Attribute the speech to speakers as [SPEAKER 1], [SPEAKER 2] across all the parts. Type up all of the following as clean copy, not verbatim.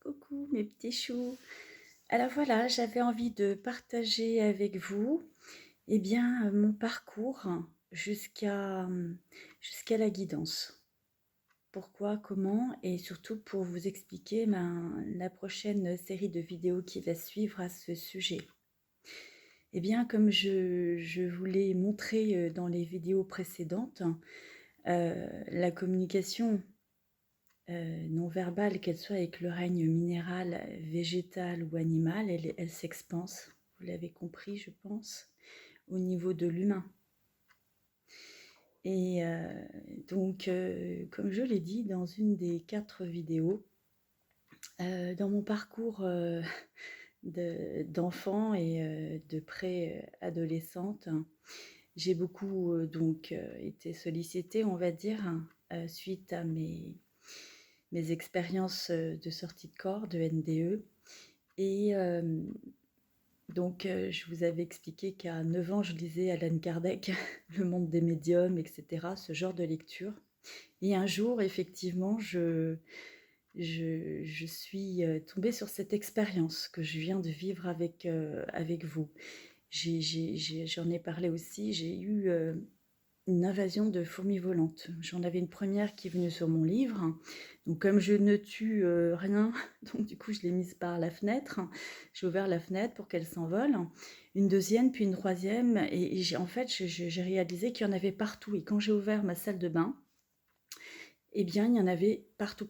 [SPEAKER 1] Coucou mes petits choux. Alors voilà, j'avais envie de partager avec vous mon parcours jusqu'à la guidance. Pourquoi, comment et surtout pour vous expliquer la prochaine série de vidéos qui va suivre à ce sujet. Comme je vous l'ai montré dans les vidéos précédentes, la communication non verbale, qu'elle soit avec le règne minéral, végétal ou animal, elle s'expanse, vous l'avez compris je pense, au niveau de l'humain. Et comme je l'ai dit dans une des 4 vidéos, dans mon parcours d'enfant et de pré-adolescente, j'ai beaucoup été sollicitée, on va dire, suite à mes expériences de sortie de corps, de NDE. Et je vous avais expliqué qu'à 9 ans, je lisais Alan Kardec, Le monde des médiums, etc., ce genre de lecture. Et un jour, effectivement, je suis tombée sur cette expérience que je viens de vivre avec vous. J'en ai parlé aussi, j'ai eu une invasion de fourmis volantes. J'en avais une première qui est venue sur mon livre. Donc comme je ne tue rien, donc du coup je l'ai mise par la fenêtre. J'ai ouvert la fenêtre pour qu'elle s'envole. Une deuxième, puis une troisième. Et j'ai réalisé qu'il y en avait partout. Et quand j'ai ouvert ma salle de bain, il y en avait partout.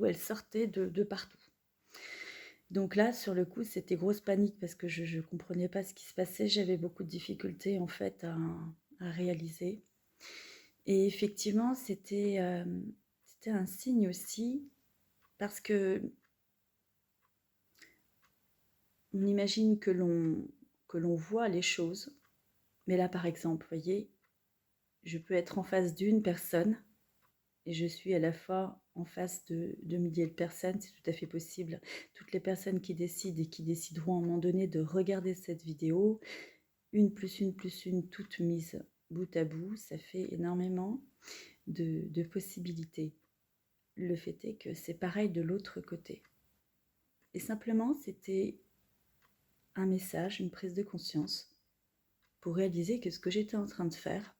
[SPEAKER 1] Elles sortaient de partout. Donc là, sur le coup, c'était grosse panique parce que je ne comprenais pas ce qui se passait. J'avais beaucoup de difficultés en fait à réaliser. Et effectivement, c'était un signe aussi, parce que on imagine que l'on voit les choses, mais là par exemple, vous voyez, je peux être en face d'une personne et je suis à la fois en face de milliers de personnes, c'est tout à fait possible. Toutes les personnes qui décident et qui décideront à un moment donné de regarder cette vidéo, une plus une, toutes mises bout à bout, ça fait énormément de possibilités. Le fait est que c'est pareil de l'autre côté. Et simplement, c'était un message, une prise de conscience pour réaliser que ce que j'étais en train de faire,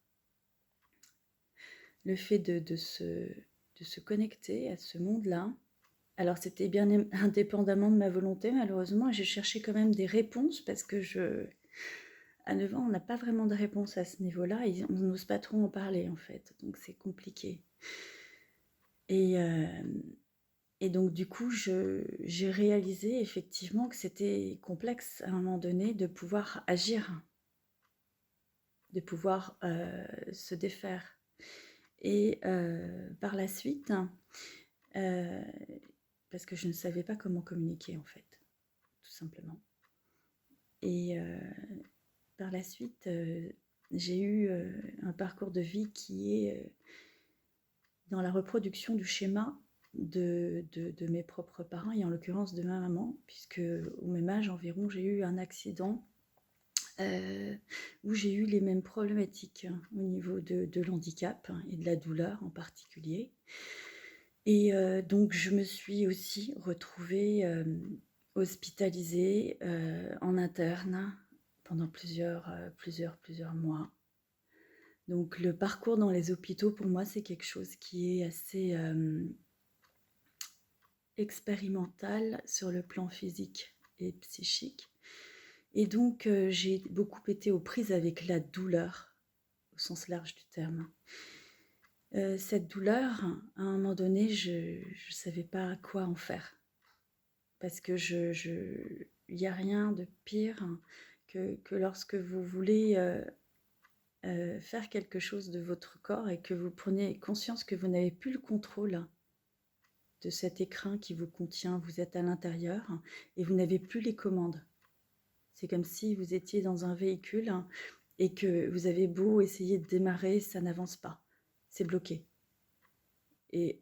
[SPEAKER 1] le fait de se connecter à ce monde-là, alors c'était bien indépendamment de ma volonté malheureusement, et j'ai cherché quand même des réponses parce que à 9 ans, on n'a pas vraiment de réponse à ce niveau-là, et on n'ose pas trop en parler en fait, donc c'est compliqué. Et donc du coup, j'ai réalisé effectivement que c'était complexe à un moment donné de pouvoir agir, de pouvoir se défaire. Et par la suite, parce que je ne savais pas comment communiquer en fait, tout simplement. Et par la suite, j'ai eu un parcours de vie qui est dans la reproduction du schéma de mes propres parents, et en l'occurrence de ma maman, puisque au même âge environ, j'ai eu un accident où j'ai eu les mêmes problématiques au niveau de l'handicap et de la douleur en particulier. Et donc je me suis aussi retrouvée hospitalisée en interne pendant plusieurs mois. Donc le parcours dans les hôpitaux, pour moi, c'est quelque chose qui est assez expérimental sur le plan physique et psychique. Et donc j'ai beaucoup été aux prises avec la douleur, au sens large du terme. Cette douleur, à un moment donné, je ne savais pas quoi en faire. Parce que il n'y a rien de pire que lorsque vous voulez faire quelque chose de votre corps et que vous prenez conscience que vous n'avez plus le contrôle de cet écrin qui vous contient, vous êtes à l'intérieur et vous n'avez plus les commandes. C'est comme si vous étiez dans un véhicule et que vous avez beau essayer de démarrer, ça n'avance pas, c'est bloqué. Et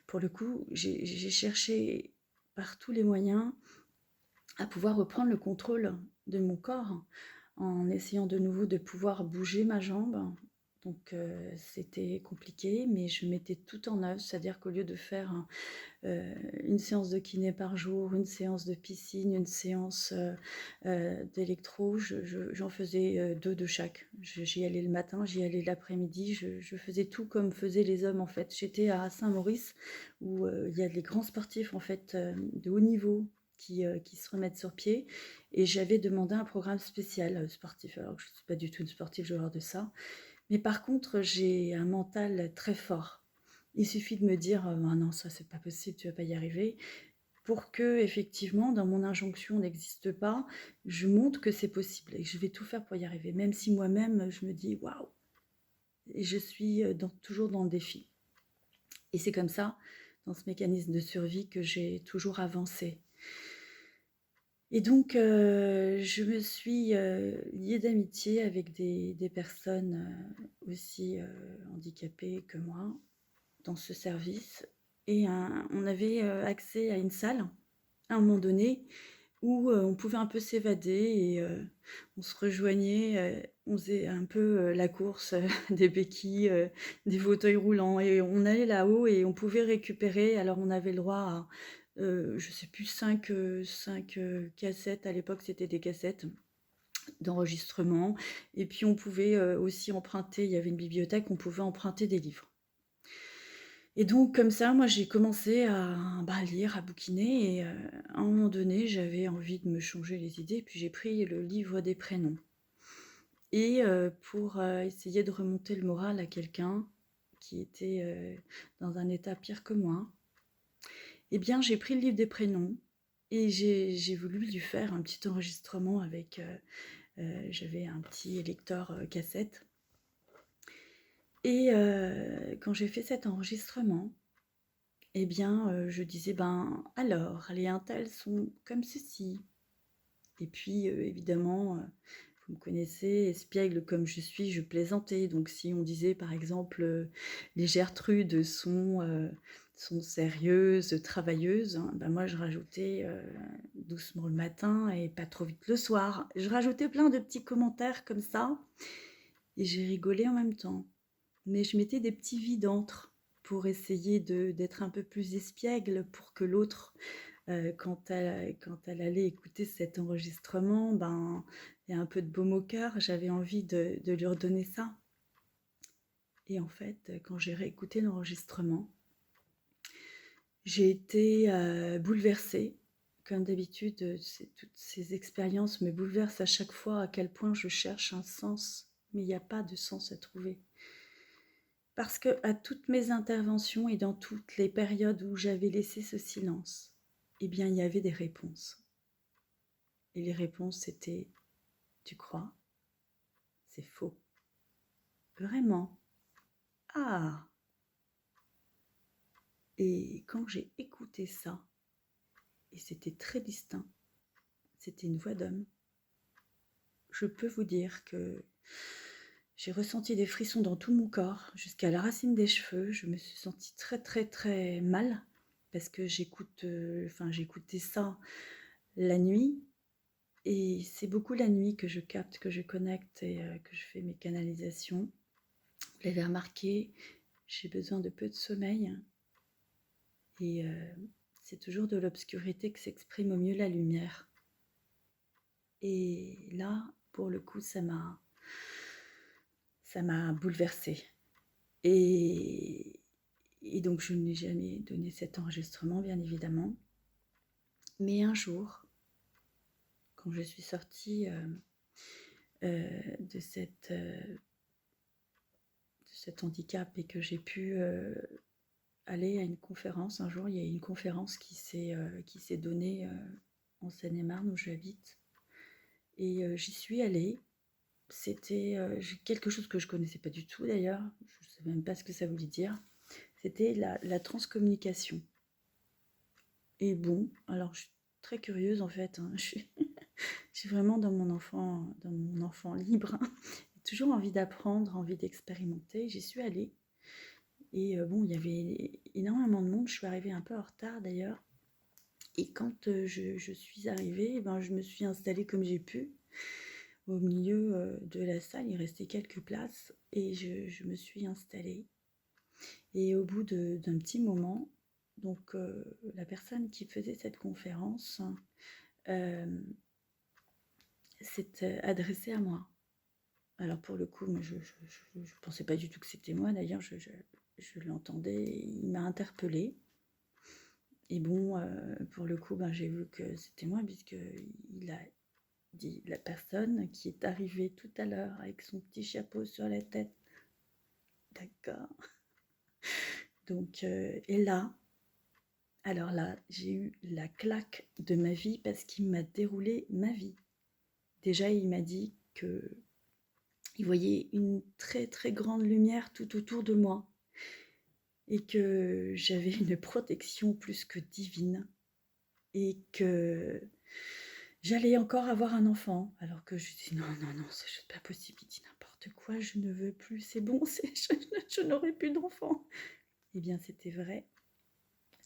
[SPEAKER 1] pour le coup, j'ai cherché par tous les moyens à pouvoir reprendre le contrôle de mon corps en essayant de nouveau de pouvoir bouger ma jambe, Donc c'était compliqué, mais je mettais tout en œuvre, c'est-à-dire qu'au lieu de faire une séance de kiné par jour, une séance de piscine, une séance d'électro, j'en faisais 2 de chaque. J'y allais le matin, j'y allais l'après-midi, je faisais tout comme faisaient les hommes en fait. J'étais à Saint-Maurice où il y a des grands sportifs en fait de haut niveau qui se remettent sur pied et j'avais demandé un programme spécial sportif alors que je ne suis pas du tout une sportive, j'ai horreur de ça. Mais par contre, j'ai un mental très fort. Il suffit de me dire: «Ah non, ça c'est pas possible, tu vas pas y arriver», pour que effectivement, dans mon injonction n'existe pas, je montre que c'est possible et que je vais tout faire pour y arriver. Même si moi-même, je me dis: «Waouh!» et je suis, toujours dans le défi. Et c'est comme ça, dans ce mécanisme de survie, que j'ai toujours avancé. Et donc, je me suis, liée d'amitié avec des personnes, aussi, handicapées que moi, dans ce service. Et on avait, accès à une salle, à un moment donné, où, on pouvait un peu s'évader et on se rejoignait, on faisait un peu, la course, des béquilles, des fauteuils roulants et on allait là-haut et on pouvait récupérer. Alors on avait le droit à, je sais plus 5 cassettes, à l'époque c'était des cassettes d'enregistrement et puis on pouvait, aussi emprunter, il y avait une bibliothèque, on pouvait emprunter des livres. Et donc comme ça, moi j'ai commencé à, lire, à bouquiner et à un moment donné, j'avais envie de me changer les idées, puis j'ai pris le livre des prénoms. Et pour, essayer de remonter le moral à quelqu'un qui était, dans un état pire que moi, eh bien j'ai pris le livre des prénoms et j'ai voulu lui faire un petit enregistrement avec, j'avais un petit lecteur, cassette. Et quand j'ai fait cet enregistrement, eh bien, je disais: «Ben, alors, les untels sont comme ceci». Et puis, évidemment, vous me connaissez, espiègle comme je suis, je plaisantais. Donc si on disait, par exemple, les Gertrudes sont sérieuses, travailleuses, hein, ben moi je rajoutais, doucement le matin et pas trop vite le soir. Je rajoutais plein de petits commentaires comme ça et j'ai rigolé en même temps. Mais je mettais des petits vides entre pour essayer d'être un peu plus espiègle pour que l'autre, quand elle allait écouter cet enregistrement, ben, il y a un peu de baume au cœur, j'avais envie de lui redonner ça. Et en fait, quand j'ai réécouté l'enregistrement, j'ai été, bouleversée. Comme d'habitude, toutes ces expériences me bouleversent à chaque fois à quel point je cherche un sens, mais il n'y a pas de sens à trouver. Parce qu'à toutes mes interventions et dans toutes les périodes où j'avais laissé ce silence, eh bien, il y avait des réponses. Et les réponses, c'était: «Tu crois? C'est faux. Vraiment? Ah!» Et quand j'ai écouté ça, et c'était très distinct, c'était une voix d'homme, je peux vous dire que j'ai ressenti des frissons dans tout mon corps, jusqu'à la racine des cheveux. Je me suis sentie très, très, très mal parce que j'écoutais ça la nuit. Et c'est beaucoup la nuit que je capte, que je connecte et que je fais mes canalisations. Vous l'avez remarqué, j'ai besoin de peu de sommeil. Et c'est toujours de l'obscurité que s'exprime au mieux la lumière. Et là, pour le coup, ça m'a bouleversée. Et donc, je n'ai jamais donné cet enregistrement, bien évidemment. Mais un jour, quand je suis sortie de cet handicap et que j'ai pu aller à une conférence, un jour, il y a une conférence qui s'est donnée en Seine-et-Marne, où j'habite. Et j'y suis allée. C'était quelque chose que je connaissais pas du tout d'ailleurs, je ne savais même pas ce que ça voulait dire. C'était la transcommunication. Et bon, alors je suis très curieuse en fait, hein. Je suis vraiment dans mon enfant libre, hein. J'ai toujours envie d'apprendre, envie d'expérimenter. J'y suis allée. Et bon, il y avait énormément de monde, je suis arrivée un peu en retard d'ailleurs. Et quand je suis arrivée, ben, je me suis installée comme j'ai pu. au milieu de la salle, il restait quelques places et je me suis installée. Et au bout d'un petit moment, donc la personne qui faisait cette conférence s'est adressée à moi. Alors pour le coup, moi, je ne pensais pas du tout que c'était moi. D'ailleurs, je l'entendais, il m'a interpellée. Et bon, pour le coup, j'ai vu que c'était moi, puisqu'il a dit la personne qui est arrivée tout à l'heure avec son petit chapeau sur la tête. D'accord. Donc, et là, alors là, j'ai eu la claque de ma vie parce qu'il m'a déroulé ma vie. Déjà, il m'a dit que il voyait une très très grande lumière tout autour de moi et que j'avais une protection plus que divine et que j'allais encore avoir un enfant. Alors que je dis non, non, non, c'est juste pas possible, il dit n'importe quoi, je ne veux plus, c'est bon, je n'aurai plus d'enfant. Eh bien, c'était vrai.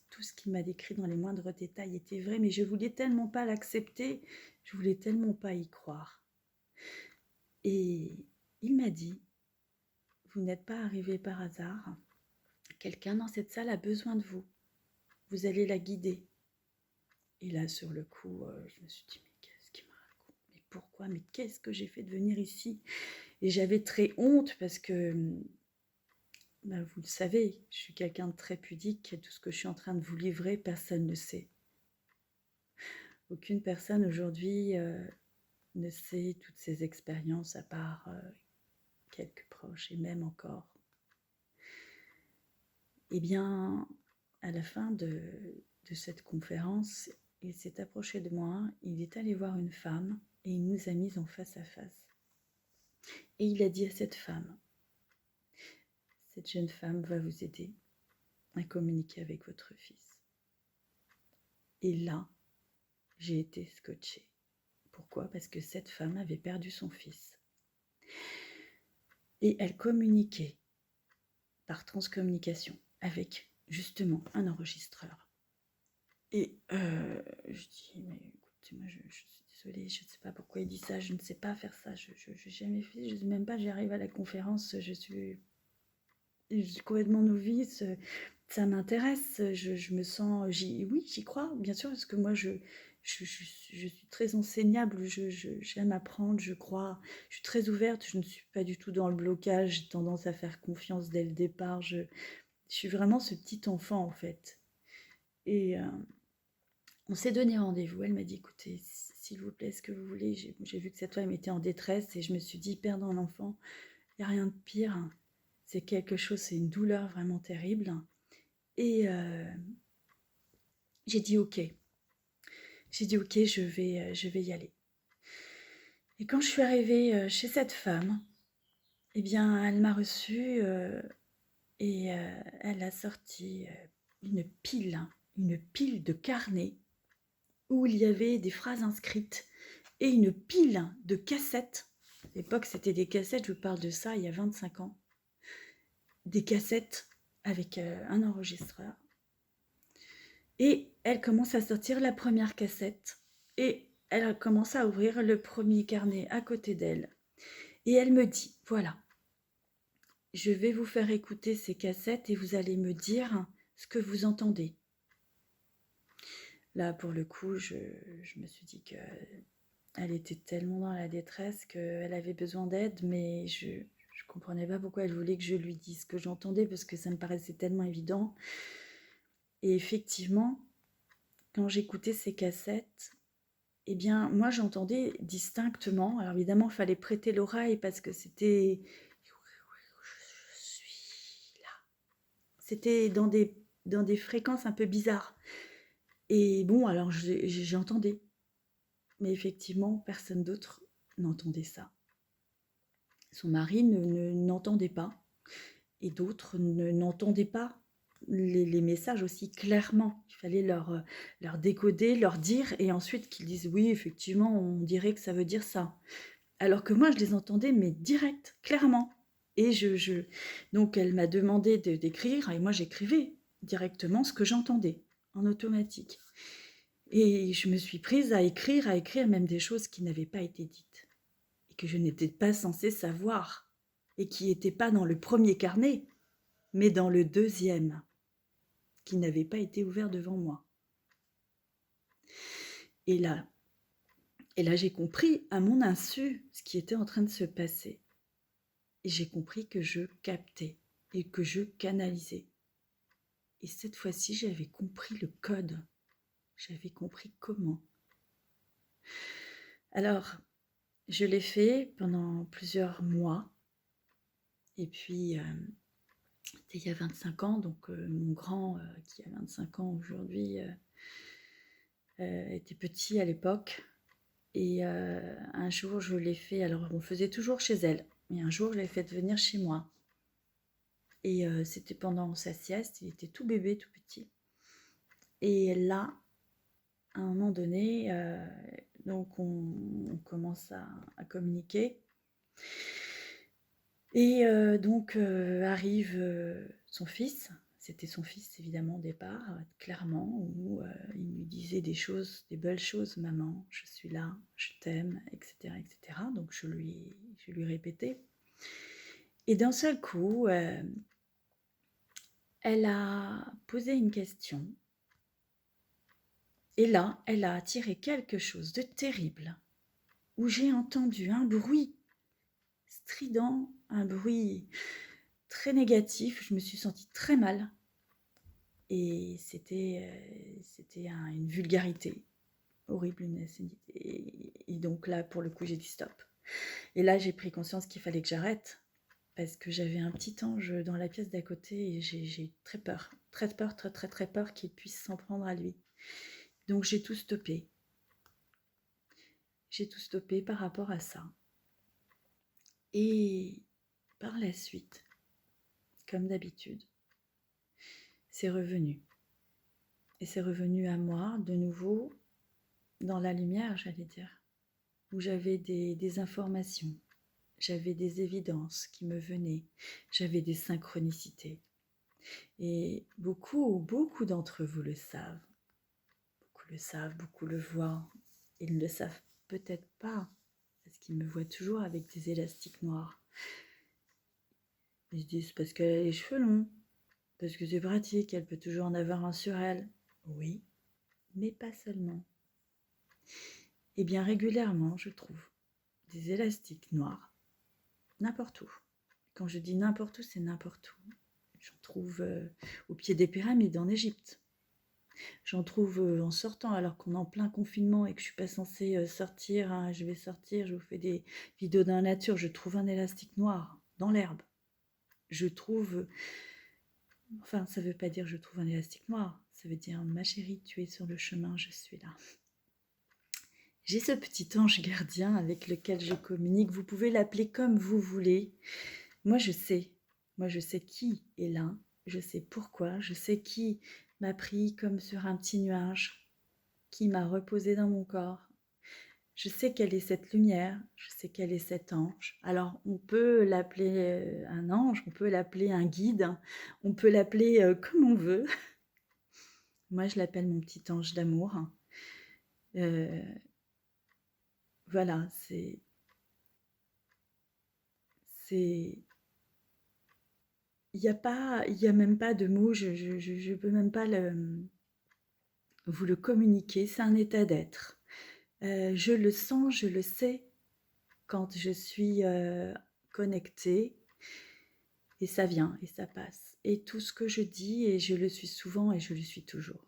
[SPEAKER 1] Tout ce qu'il m'a décrit dans les moindres détails était vrai, mais je voulais tellement pas l'accepter, je voulais tellement pas y croire. Et il m'a dit, vous n'êtes pas arrivé par hasard, quelqu'un dans cette salle a besoin de vous, vous allez la guider. Et là, sur le coup, je me suis dit, mais qu'est-ce qu'il me raconte? Mais pourquoi? Mais qu'est-ce que j'ai fait de venir ici? Et j'avais très honte parce que, vous le savez, je suis quelqu'un de très pudique, tout ce que je suis en train de vous livrer, personne ne sait. Aucune personne aujourd'hui ne sait toutes ces expériences à part quelques proches et même encore. Eh bien, à la fin de cette conférence, il s'est approché de moi, il est allé voir une femme et il nous a mis en face à face. Et il a dit à cette femme, cette jeune femme va vous aider à communiquer avec votre fils. Et là, j'ai été scotchée. Pourquoi? Parce que cette femme avait perdu son fils. Et elle communiquait par transcommunication avec justement un enregistreur. Et je dis, mais écoutez, moi je suis désolée, je ne sais pas pourquoi il dit ça, je ne sais pas faire ça, je n'ai jamais fait, je ne sais même pas, j'arrive à la conférence, je suis complètement novice, ça m'intéresse, je me sens, oui, j'y crois, bien sûr, parce que moi je suis très enseignable, j'aime apprendre, je crois, je suis très ouverte, je ne suis pas du tout dans le blocage, j'ai tendance à faire confiance dès le départ, je suis vraiment ce petit enfant en fait. Et on s'est donné rendez-vous, elle m'a dit, écoutez, s'il vous plaît, ce que vous voulez, j'ai vu que cette femme était en détresse et je me suis dit, perdre un enfant, il n'y a rien de pire, c'est quelque chose, c'est une douleur vraiment terrible. Et j'ai dit ok, je vais y aller. Et quand je suis arrivée chez cette femme, eh bien, elle m'a reçue et elle a sorti une pile de carnets où il y avait des phrases inscrites et une pile de cassettes. À l'époque, c'était des cassettes, je vous parle de ça il y a 25 ans. Des cassettes avec un enregistreur. Et elle commence à sortir la première cassette. Et elle commence à ouvrir le premier carnet à côté d'elle. Et elle me dit, voilà, je vais vous faire écouter ces cassettes et vous allez me dire ce que vous entendez. Là, pour le coup, je me suis dit qu'elle était tellement dans la détresse qu'elle avait besoin d'aide, mais je ne comprenais pas pourquoi elle voulait que je lui dise ce que j'entendais, parce que ça me paraissait tellement évident. Et effectivement, quand j'écoutais ces cassettes, eh bien, moi, j'entendais distinctement. Alors, évidemment, il fallait prêter l'oreille parce que c'était... Je suis là. C'était dans des fréquences un peu bizarres. Et bon, alors, j'entendais. Mais effectivement, personne d'autre n'entendait ça. Son mari n'entendait pas. Et d'autres n'entendaient pas les messages aussi clairement. Il fallait leur décoder, leur dire, et ensuite qu'ils disent oui, effectivement, on dirait que ça veut dire ça. Alors que moi, je les entendais, mais direct, clairement. Et donc, elle m'a demandé d'écrire, et moi, j'écrivais directement ce que j'entendais, en automatique. Et je me suis prise à écrire même des choses qui n'avaient pas été dites. Et que je n'étais pas censée savoir et qui n'était pas dans le premier carnet, mais dans le deuxième, qui n'avait pas été ouvert devant moi. Et là, j'ai compris à mon insu ce qui était en train de se passer. Et j'ai compris que je captais et que je canalisais. Et cette fois-ci, j'avais compris le code. J'avais compris comment. Alors, je l'ai fait pendant plusieurs mois. Et puis, c'était il y a 25 ans. Donc, mon grand, qui a 25 ans aujourd'hui, était petit à l'époque. Et un jour, je l'ai fait. Alors, on faisait toujours chez elle. Mais un jour, je l'ai fait venir chez moi. Et c'était pendant sa sieste. Il était tout bébé, tout petit. Et là, à un moment donné, donc on commence à communiquer. Et donc arrive son fils. C'était son fils évidemment au départ, clairement, où il lui disait des choses, des belles choses, maman, je suis là, je t'aime, etc., etc. Donc je lui répétais. Et d'un seul coup, elle a posé une question. Et là, elle a attiré quelque chose de terrible, où j'ai entendu un bruit strident, un bruit très négatif. Je me suis sentie très mal. Et c'était une vulgarité horrible, une obscénité. Et donc là, pour le coup, j'ai dit stop. Et là, j'ai pris conscience qu'il fallait que j'arrête, parce que j'avais un petit ange dans la pièce d'à côté et j'ai très peur, très peur qu'il puisse s'en prendre à lui. Donc j'ai tout stoppé. J'ai tout stoppé par rapport à ça. Et par la suite, comme d'habitude, c'est revenu. Et c'est revenu à moi, de nouveau, dans la lumière, j'allais dire, où j'avais des informations, j'avais des évidences qui me venaient, j'avais des synchronicités. Et beaucoup d'entre vous le savent. Beaucoup le savent, beaucoup le voient. Ils ne le savent peut-être pas, parce qu'ils me voient toujours avec des élastiques noirs. Ils se disent parce qu'elle a les cheveux longs, parce que c'est pratique, elle peut toujours en avoir un sur elle. Oui, mais pas seulement. Et bien régulièrement, je trouve des élastiques noirs, n'importe où. Quand je dis n'importe où, c'est n'importe où. J'en trouve au pied des pyramides en Égypte. J'en trouve en sortant, alors qu'on est en plein confinement et que je ne suis pas censée sortir. Hein, je vais sortir, je vous fais des vidéos dans la nature. Je trouve un élastique noir dans l'herbe. Je trouve... Enfin, ça ne veut pas dire je trouve un élastique noir. Ça veut dire, ma chérie, tu es sur le chemin, je suis là. J'ai ce petit ange gardien avec lequel je communique. Vous pouvez l'appeler comme vous voulez. Moi, je sais qui est là. Je sais pourquoi. Je sais qui m'a pris comme sur un petit nuage, qui m'a reposé dans mon corps. Je sais quelle est cette lumière. Je sais quel est cet ange. Alors, on peut l'appeler un ange, on peut l'appeler un guide, on peut l'appeler comme on veut. Moi, je l'appelle mon petit ange d'amour. Voilà, c'est... Il n'y a même pas de mots, je peux même pas vous le communiquer, c'est un état d'être. Je le sens, je le sais quand je suis connectée, et ça vient et ça passe. Et tout ce que je dis, et je le suis souvent et je le suis toujours.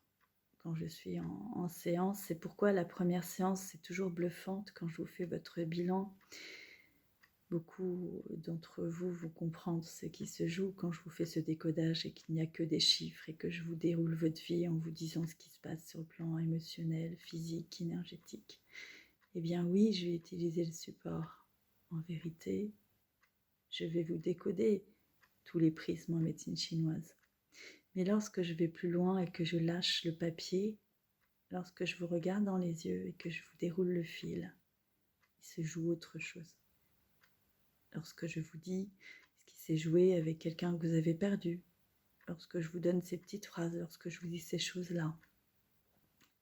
[SPEAKER 1] Quand je suis en séance, c'est pourquoi la première séance, c'est toujours bluffante quand je vous fais votre bilan. Beaucoup d'entre vous vont comprendre ce qui se joue quand je vous fais ce décodage et qu'il n'y a que des chiffres et que je vous déroule votre vie en vous disant ce qui se passe sur le plan émotionnel, physique, énergétique. Eh bien oui, je vais utiliser le support. En vérité, je vais vous décoder tous les prismes en médecine chinoise. Mais lorsque je vais plus loin et que je lâche le papier, lorsque je vous regarde dans les yeux et que je vous déroule le fil, il se joue autre chose. Lorsque je vous dis ce qui s'est joué avec quelqu'un que vous avez perdu, lorsque je vous donne ces petites phrases, lorsque je vous dis ces choses-là,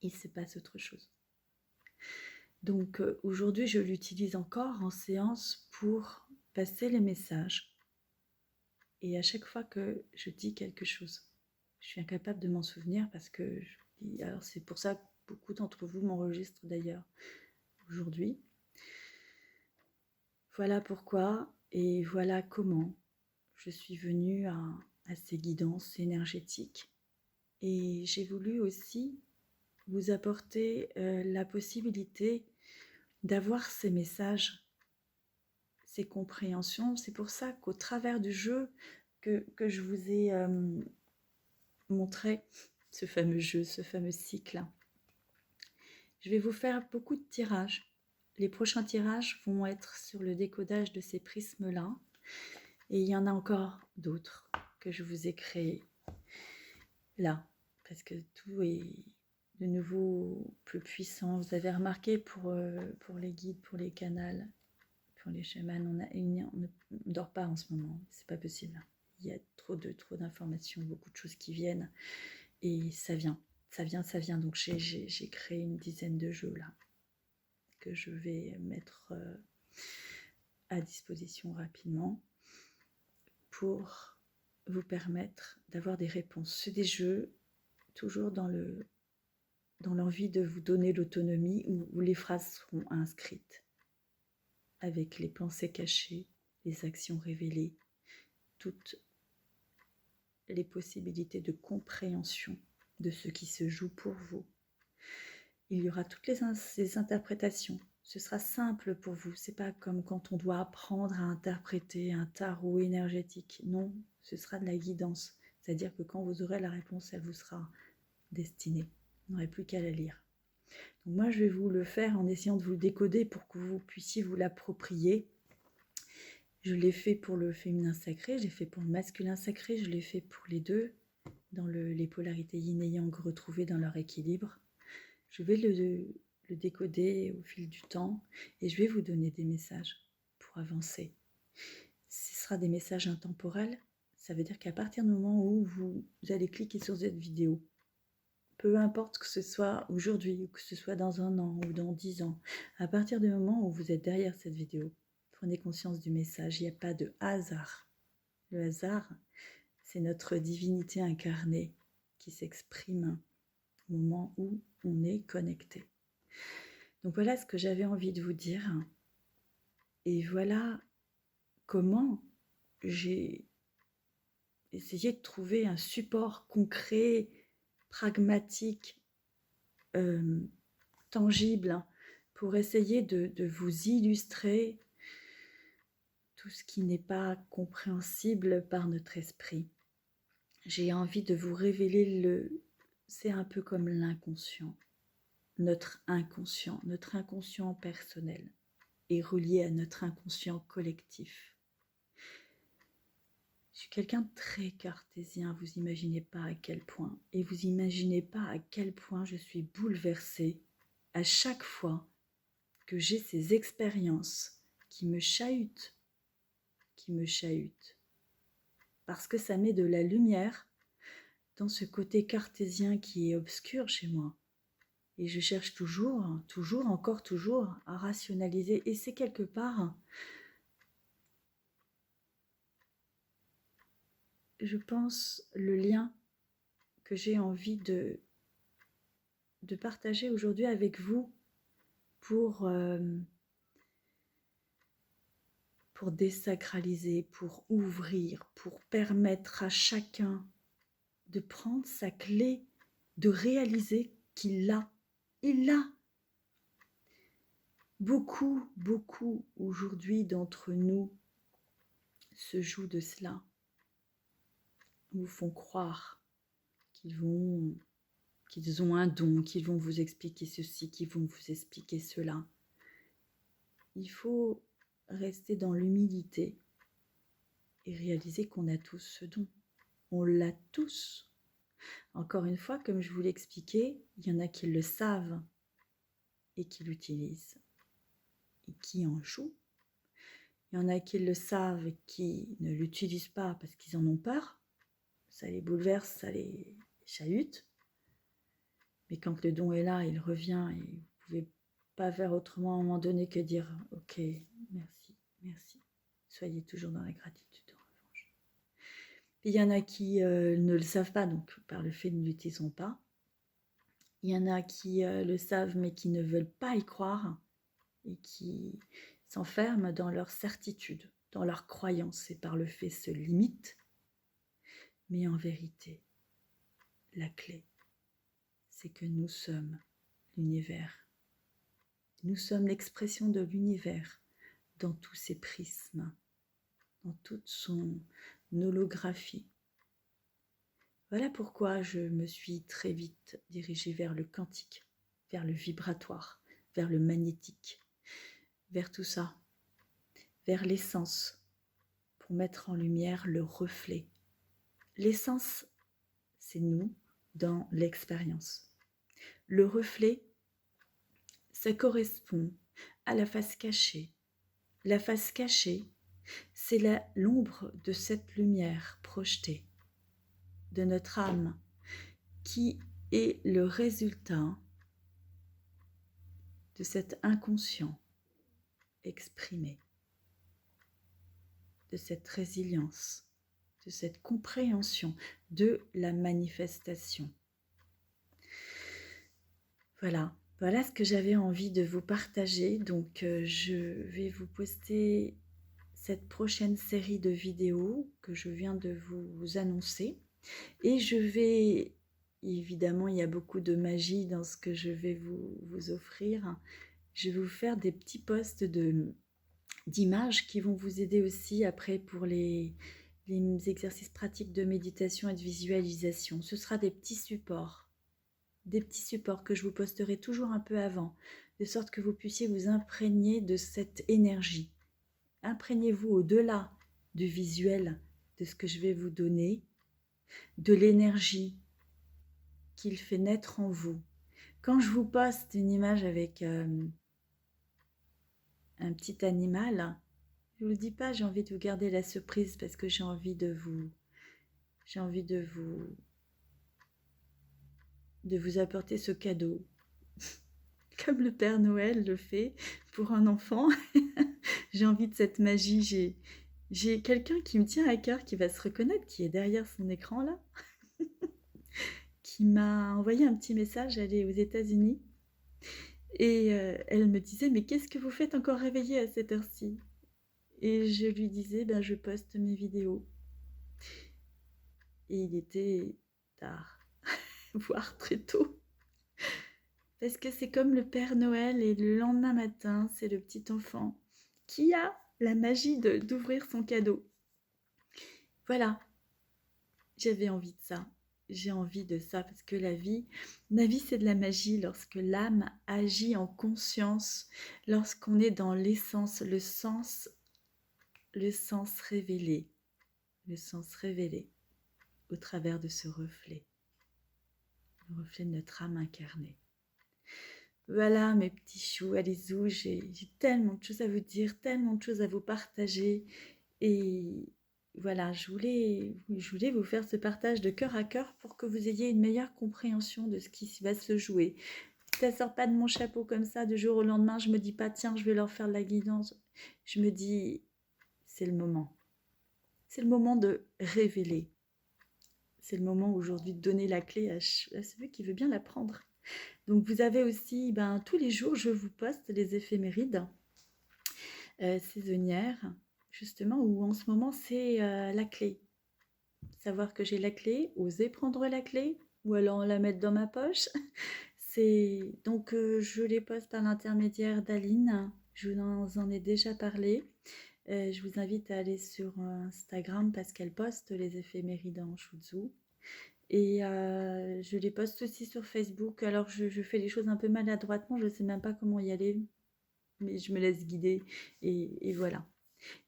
[SPEAKER 1] il se passe autre chose. Donc aujourd'hui, je l'utilise encore en séance pour passer les messages. Et à chaque fois que je dis quelque chose, je suis incapable de m'en souvenir parce que alors c'est pour ça que beaucoup d'entre vous m'enregistrent d'ailleurs aujourd'hui. Voilà pourquoi et voilà comment je suis venue à ces guidances énergétiques. Et j'ai voulu aussi vous apporter la possibilité d'avoir ces messages, ces compréhensions. C'est pour ça qu'au travers du jeu que je vous ai montré, ce fameux jeu, ce fameux cycle, je vais vous faire beaucoup de tirages. Les prochains tirages vont être sur le décodage de ces prismes-là. Et il y en a encore d'autres que je vous ai créés là, parce que tout est de nouveau plus puissant. Vous avez remarqué pour les guides, pour les canals, pour les chamans, on ne dort pas en ce moment, c'est pas possible. Il y a trop d'informations, beaucoup de choses qui viennent et ça vient. Donc j'ai créé une dizaine de jeux là que je vais mettre à disposition rapidement pour vous permettre d'avoir des réponses. C'est des jeux toujours dans l'envie de vous donner l'autonomie où les phrases seront inscrites avec les pensées cachées, les actions révélées, toutes les possibilités de compréhension de ce qui se joue pour vous. Il y aura toutes ces interprétations. Ce sera simple pour vous. C'est pas comme quand on doit apprendre à interpréter un tarot énergétique. Non, ce sera de la guidance. C'est-à-dire que quand vous aurez la réponse, elle vous sera destinée. Vous n'aurez plus qu'à la lire. Donc moi, je vais vous le faire en essayant de vous le décoder pour que vous puissiez vous l'approprier. Je l'ai fait pour le féminin sacré, je l'ai fait pour le masculin sacré, je l'ai fait pour les deux, dans les polarités yin et yang retrouvées dans leur équilibre. Je vais le décoder au fil du temps et je vais vous donner des messages pour avancer. Ce sera des messages intemporels, ça veut dire qu'à partir du moment où vous allez cliquer sur cette vidéo, peu importe que ce soit aujourd'hui ou que ce soit dans 1 an ou dans 10 ans, à partir du moment où vous êtes derrière cette vidéo, prenez conscience du message, il n'y a pas de hasard. Le hasard, c'est notre divinité incarnée qui s'exprime au moment où on est connecté. Donc voilà ce que j'avais envie de vous dire. Et voilà comment j'ai essayé de trouver un support concret, pragmatique, tangible, pour essayer de vous illustrer tout ce qui n'est pas compréhensible par notre esprit. J'ai envie de vous révéler c'est un peu comme l'inconscient. Notre inconscient personnel est relié à notre inconscient collectif. Je suis quelqu'un de très cartésien, vous imaginez pas à quel point. Et vous imaginez pas à quel point je suis bouleversée à chaque fois que j'ai ces expériences qui me chahutent. Parce que ça met de la lumière dans ce côté cartésien qui est obscur chez moi. Et je cherche toujours, encore toujours, à rationaliser. Et c'est quelque part, je pense, le lien que j'ai envie de partager aujourd'hui avec vous pour désacraliser, pour ouvrir, pour permettre à chacun de prendre sa clé, de réaliser qu'il l'a. Il l'a. Beaucoup aujourd'hui d'entre nous se jouent de cela, vous font croire qu'ils ont un don, qu'ils vont vous expliquer ceci, qu'ils vont vous expliquer cela. Il faut rester dans l'humilité et réaliser qu'on a tous ce don. On l'a tous. Encore une fois, comme je vous l'ai expliqué, il y en a qui le savent et qui l'utilisent et qui en jouent. Il y en a qui le savent et qui ne l'utilisent pas parce qu'ils en ont peur. Ça les bouleverse, ça les chahute. Mais quand le don est là, il revient et vous pouvez pas faire autrement à un moment donné que dire « Ok, merci, merci ». Soyez toujours dans la gratitude, en revanche. Puis il y en a qui ne le savent pas, donc par le fait, ne l'utilisons pas. Il y en a qui le savent, mais qui ne veulent pas y croire et qui s'enferment dans leur certitude, dans leur croyance et par le fait se limitent. Mais en vérité, la clé, c'est que nous sommes l'univers. Nous sommes l'expression de l'univers dans tous ses prismes, dans toute son holographie. Voilà pourquoi je me suis très vite dirigée vers le quantique, vers le vibratoire, vers le magnétique, vers tout ça, vers l'essence, pour mettre en lumière le reflet. L'essence, c'est nous dans l'expérience. Le reflet, ça correspond à la face cachée. La face cachée, c'est l'ombre de cette lumière projetée, de notre âme, qui est le résultat de cet inconscient exprimé, de cette résilience, de cette compréhension de la manifestation. Voilà ce que j'avais envie de vous partager. Donc, je vais vous poster cette prochaine série de vidéos que je viens de vous annoncer. Et je vais, évidemment, il y a beaucoup de magie dans ce que je vais vous offrir. Je vais vous faire des petits posts d'images qui vont vous aider aussi après pour les exercices pratiques de méditation et de visualisation. Ce sera des petits supports que je vous posterai toujours un peu avant, de sorte que vous puissiez vous imprégner de cette énergie. Imprégnez-vous au-delà du visuel de ce que je vais vous donner, de l'énergie qu'il fait naître en vous. Quand je vous poste une image avec un petit animal, je ne vous dis pas, j'ai envie de vous garder la surprise parce que j'ai envie de vous apporter ce cadeau. Comme le Père Noël le fait pour un enfant. J'ai envie de cette magie. J'ai quelqu'un qui me tient à cœur, qui va se reconnaître, qui est derrière son écran là, qui m'a envoyé un petit message, elle est aux États-Unis. Et elle me disait, mais qu'est-ce que vous faites encore réveillée à cette heure-ci? Et je lui disais, ben, je poste mes vidéos. Et il était tard, voire très tôt. Parce que c'est comme le Père Noël et le lendemain matin, c'est le petit enfant qui a la magie d'ouvrir son cadeau. Voilà, j'avais envie de ça. J'ai envie de ça parce que la vie c'est de la magie lorsque l'âme agit en conscience, lorsqu'on est dans l'essence, le sens révélé au travers de ce reflet, le reflet de notre âme incarnée. Voilà mes petits choux, allez-y, j'ai tellement de choses à vous dire, tellement de choses à vous partager. Et voilà, je voulais vous faire ce partage de cœur à cœur pour que vous ayez une meilleure compréhension de ce qui va se jouer. Ça ne sort pas de mon chapeau comme ça, du jour au lendemain, je ne me dis pas, tiens, je vais leur faire de la guidance. Je me dis, c'est le moment. C'est le moment de révéler. C'est le moment aujourd'hui de donner la clé à celui qui veut bien la prendre. Donc vous avez aussi, tous les jours, je vous poste les éphémérides saisonnières, justement, où en ce moment, c'est la clé. Savoir que j'ai la clé, oser prendre la clé, ou alors la mettre dans ma poche. Donc, je les poste par l'intermédiaire d'Aline. Je vous en ai déjà parlé. Je vous invite à aller sur Instagram parce qu'elle poste les éphémérides en shutsu. Et je les poste aussi sur Facebook. Alors, je fais les choses un peu maladroitement. Je ne sais même pas comment y aller. Mais je me laisse guider. Et voilà.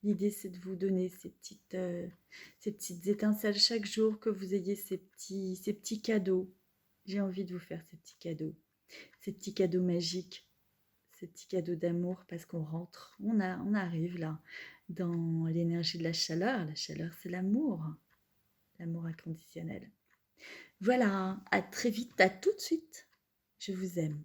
[SPEAKER 1] L'idée, c'est de vous donner ces petites étincelles chaque jour, que vous ayez ces petits cadeaux. J'ai envie de vous faire ces petits cadeaux magiques, ces petits cadeaux d'amour, parce qu'on rentre, on arrive là, dans l'énergie de la chaleur. La chaleur, c'est l'amour inconditionnel. Voilà, à très vite, à tout de suite. Je vous aime.